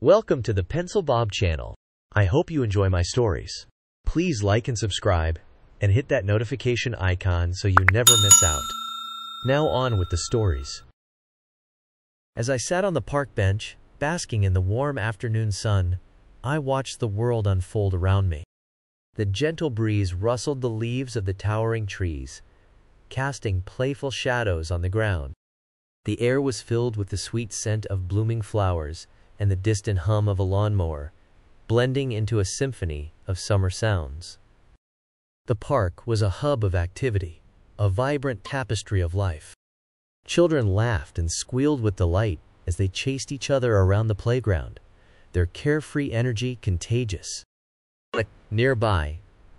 Welcome to the Pencil Bob channel. I hope you enjoy my stories. Please like and subscribe, and hit that notification icon so you never miss out. Now on with the stories. As I sat on the park bench, basking in the warm afternoon sun, I watched the world unfold around me. The gentle breeze rustled the leaves of the towering trees, casting playful shadows on the ground. The air was filled with the sweet scent of blooming flowers and the distant hum of a lawnmower, blending into a symphony of summer sounds. The park was a hub of activity, a vibrant tapestry of life. Children laughed and squealed with delight as they chased each other around the playground, their carefree energy contagious. Nearby,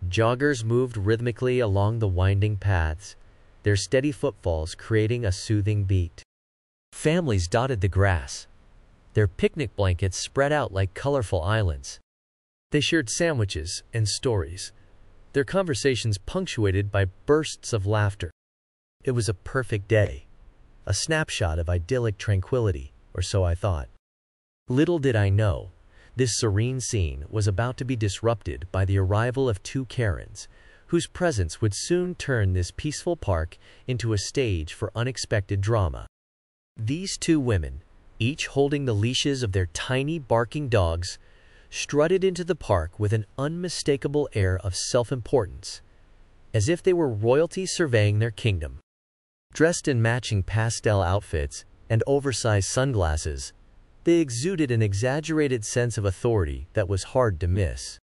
joggers moved rhythmically along the winding paths, their steady footfalls creating a soothing beat. Families dotted the grass, their picnic blankets spread out like colorful islands. They shared sandwiches and stories, their conversations punctuated by bursts of laughter. It was a perfect day, a snapshot of idyllic tranquility, or so I thought. Little did I know, this serene scene was about to be disrupted by the arrival of two Karens, whose presence would soon turn this peaceful park into a stage for unexpected drama. These two women, each holding the leashes of their tiny barking dogs, strutted into the park with an unmistakable air of self-importance, as if they were royalty surveying their kingdom. Dressed in matching pastel outfits and oversized sunglasses, they exuded an exaggerated sense of authority that was hard to miss.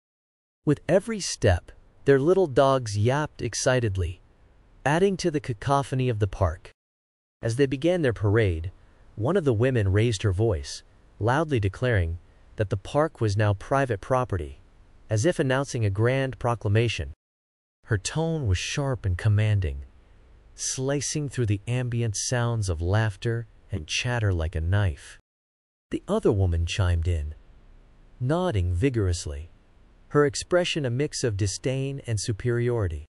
With every step, their little dogs yapped excitedly, adding to the cacophony of the park. As they began their parade, one of the women raised her voice, loudly declaring that the park was now private property, as if announcing a grand proclamation. Her tone was sharp and commanding, slicing through the ambient sounds of laughter and chatter like a knife. The other woman chimed in, nodding vigorously, her expression a mix of disdain and superiority.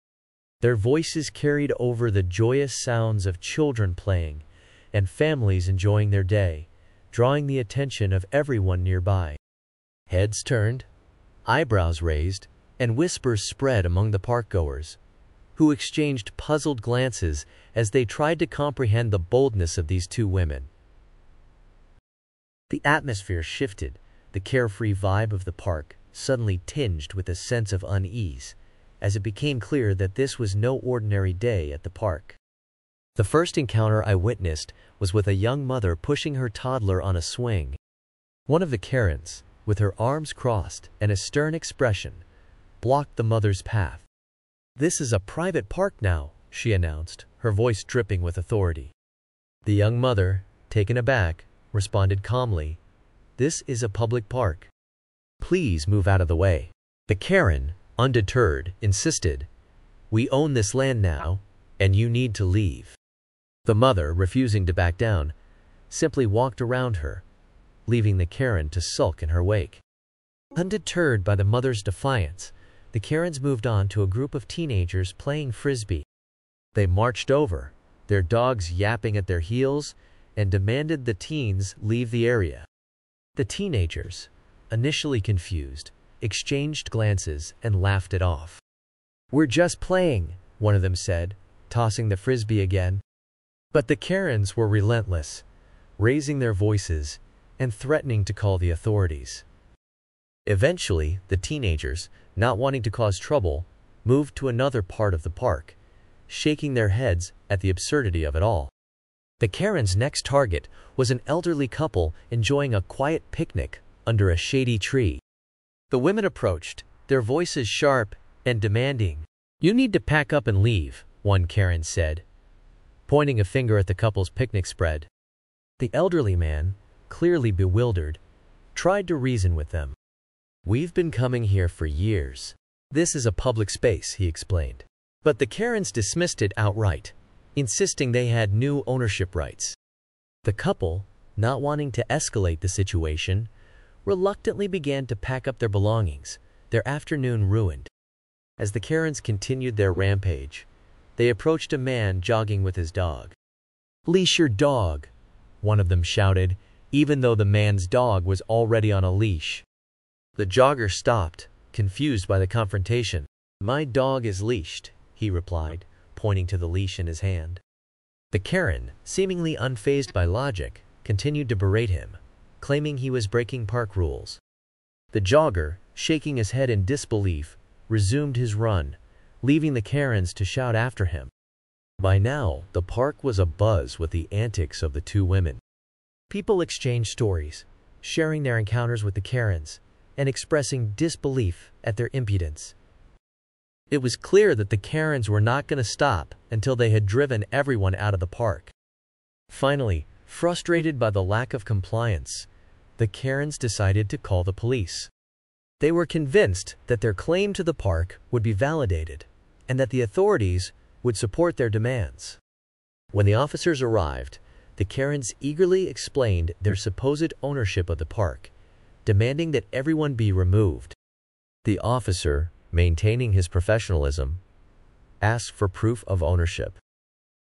Their voices carried over the joyous sounds of children playing and families enjoying their day, drawing the attention of everyone nearby. Heads turned, eyebrows raised, and whispers spread among the parkgoers, who exchanged puzzled glances as they tried to comprehend the boldness of these two women. The atmosphere shifted, the carefree vibe of the park suddenly tinged with a sense of unease, as it became clear that this was no ordinary day at the park. The first encounter I witnessed was with a young mother pushing her toddler on a swing. One of the Karens, with her arms crossed and a stern expression, blocked the mother's path. "This is a private park now," she announced, her voice dripping with authority. The young mother, taken aback, responded calmly, "This is a public park. Please move out of the way." The Karen, undeterred, insisted, "We own this land now, and you need to leave." The mother, refusing to back down, simply walked around her, leaving the Karen to sulk in her wake. Undeterred by the mother's defiance, the Karens moved on to a group of teenagers playing frisbee. They marched over, their dogs yapping at their heels, and demanded the teens leave the area. The teenagers, initially confused, exchanged glances and laughed it off. "We're just playing," one of them said, tossing the frisbee again. But the Karens were relentless, raising their voices and threatening to call the authorities. Eventually, the teenagers, not wanting to cause trouble, moved to another part of the park, shaking their heads at the absurdity of it all. The Karen's next target was an elderly couple enjoying a quiet picnic under a shady tree. The women approached, their voices sharp and demanding. "You need to pack up and leave," one Karen said, pointing a finger at the couple's picnic spread. The elderly man, clearly bewildered, tried to reason with them. "We've been coming here for years. This is a public space," he explained. But the Karens dismissed it outright, insisting they had new ownership rights. The couple, not wanting to escalate the situation, reluctantly began to pack up their belongings, their afternoon ruined. As the Karens continued their rampage, they approached a man jogging with his dog. "Leash your dog," one of them shouted, even though the man's dog was already on a leash. The jogger stopped, confused by the confrontation. "My dog is leashed," he replied, pointing to the leash in his hand. The Karen, seemingly unfazed by logic, continued to berate him, claiming he was breaking park rules. The jogger, shaking his head in disbelief, resumed his run, leaving the Karens to shout after him. By now, the park was abuzz with the antics of the two women. People exchanged stories, sharing their encounters with the Karens and expressing disbelief at their impudence. It was clear that the Karens were not going to stop until they had driven everyone out of the park. Finally, frustrated by the lack of compliance, the Karens decided to call the police. They were convinced that their claim to the park would be validated and that the authorities would support their demands. When the officers arrived, the Karens eagerly explained their supposed ownership of the park, demanding that everyone be removed. The officer, maintaining his professionalism, asked for proof of ownership.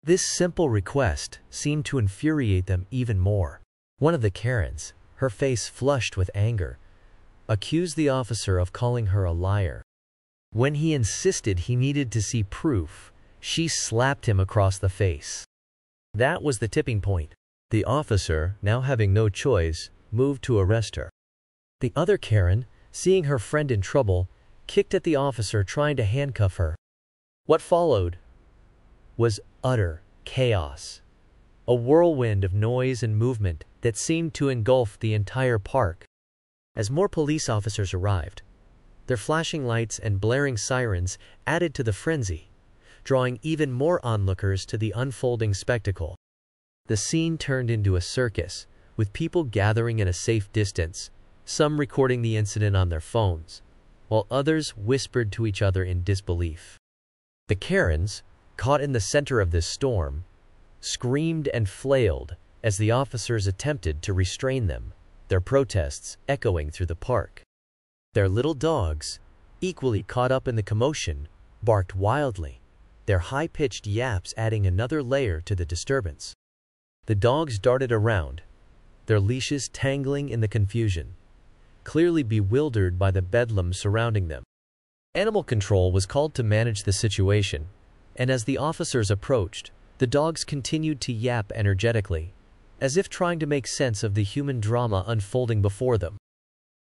This simple request seemed to infuriate them even more. One of the Karens, her face flushed with anger, accused the officer of calling her a liar. When he insisted he needed to see proof, she slapped him across the face. That was the tipping point. The officer, now having no choice, moved to arrest her. The other Karen, seeing her friend in trouble, kicked at the officer trying to handcuff her. What followed was utter chaos, a whirlwind of noise and movement that seemed to engulf the entire park. As more police officers arrived, their flashing lights and blaring sirens added to the frenzy, drawing even more onlookers to the unfolding spectacle. The scene turned into a circus, with people gathering in a safe distance, some recording the incident on their phones, while others whispered to each other in disbelief. The Karens, caught in the center of this storm, screamed and flailed as the officers attempted to restrain them, their protests echoing through the park. Their little dogs, equally caught up in the commotion, barked wildly, their high-pitched yaps adding another layer to the disturbance. The dogs darted around, their leashes tangling in the confusion, clearly bewildered by the bedlam surrounding them. Animal control was called to manage the situation, and as the officers approached, the dogs continued to yap energetically, as if trying to make sense of the human drama unfolding before them.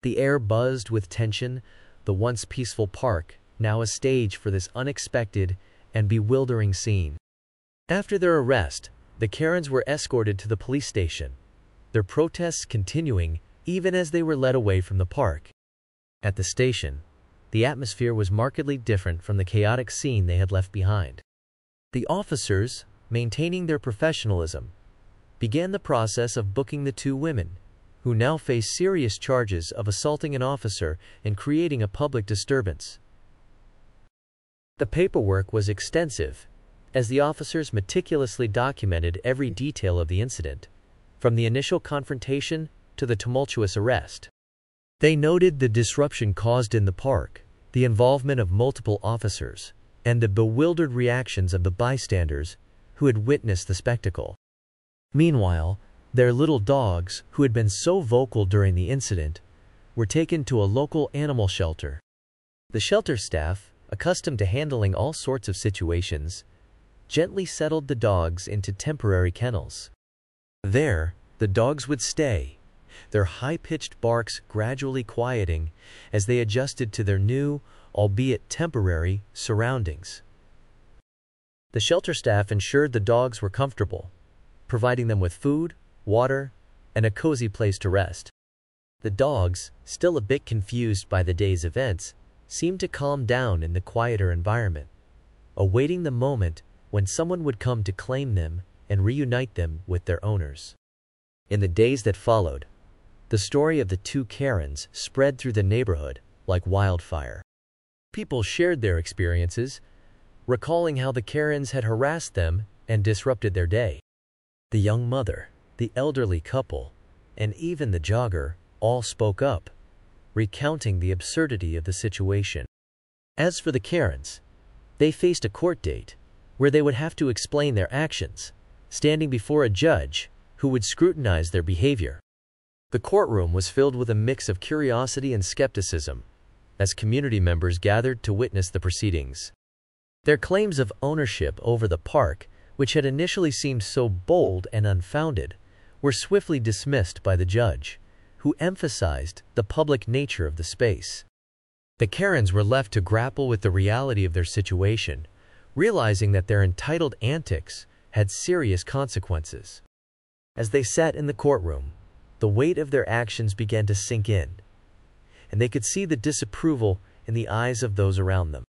The air buzzed with tension, the once peaceful park now a stage for this unexpected and bewildering scene. After their arrest, the Karens were escorted to the police station, their protests continuing even as they were led away from the park. At the station, the atmosphere was markedly different from the chaotic scene they had left behind. The officers, maintaining their professionalism, began the process of booking the two women, who now face serious charges of assaulting an officer and creating a public disturbance. The paperwork was extensive, as the officers meticulously documented every detail of the incident, from the initial confrontation to the tumultuous arrest. They noted the disruption caused in the park, the involvement of multiple officers, and the bewildered reactions of the bystanders who had witnessed the spectacle. Meanwhile, their little dogs, who had been so vocal during the incident, were taken to a local animal shelter. The shelter staff, accustomed to handling all sorts of situations, gently settled the dogs into temporary kennels. There, the dogs would stay, their high-pitched barks gradually quieting as they adjusted to their new, albeit temporary, surroundings. The shelter staff ensured the dogs were comfortable, providing them with food, water, and a cozy place to rest. The dogs, still a bit confused by the day's events, seemed to calm down in the quieter environment, awaiting the moment when someone would come to claim them and reunite them with their owners. In the days that followed, the story of the two Karens spread through the neighborhood like wildfire. People shared their experiences, recalling how the Karens had harassed them and disrupted their day. The young mother, the elderly couple, and even the jogger all spoke up, recounting the absurdity of the situation. As for the Karens, they faced a court date where they would have to explain their actions, standing before a judge who would scrutinize their behavior. The courtroom was filled with a mix of curiosity and skepticism as community members gathered to witness the proceedings. Their claims of ownership over the park, which had initially seemed so bold and unfounded, were swiftly dismissed by the judge, who emphasized the public nature of the space. The Karens were left to grapple with the reality of their situation, realizing that their entitled antics had serious consequences. As they sat in the courtroom, the weight of their actions began to sink in, and they could see the disapproval in the eyes of those around them.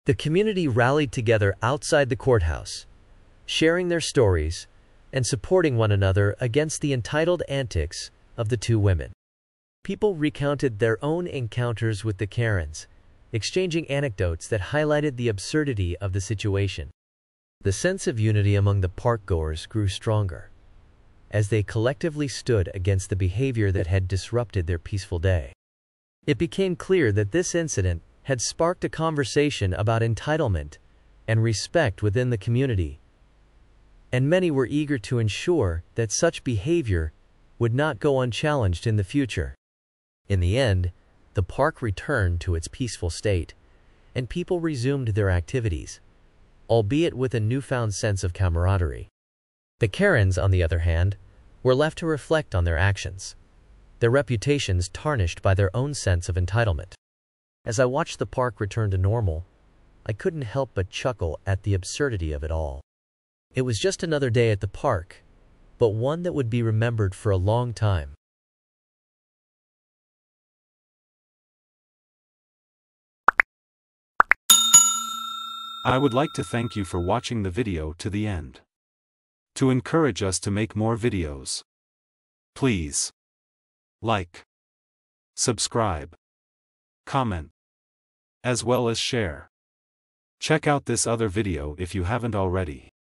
The community rallied together outside the courthouse, sharing their stories and supporting one another against the entitled antics of the two women. People recounted their own encounters with the Karens, exchanging anecdotes that highlighted the absurdity of the situation. The sense of unity among the parkgoers grew stronger as they collectively stood against the behavior that had disrupted their peaceful day. It became clear that this incident had sparked a conversation about entitlement and respect within the community, and many were eager to ensure that such behavior would not go unchallenged in the future. In the end, the park returned to its peaceful state, and people resumed their activities, albeit with a newfound sense of camaraderie. The Karens, on the other hand, were left to reflect on their actions, their reputations tarnished by their own sense of entitlement. As I watched the park return to normal, I couldn't help but chuckle at the absurdity of it all. It was just another day at the park, but one that would be remembered for a long time. I would like to thank you for watching the video to the end. To encourage us to make more videos, please like, subscribe, comment, as well as share. Check out this other video if you haven't already.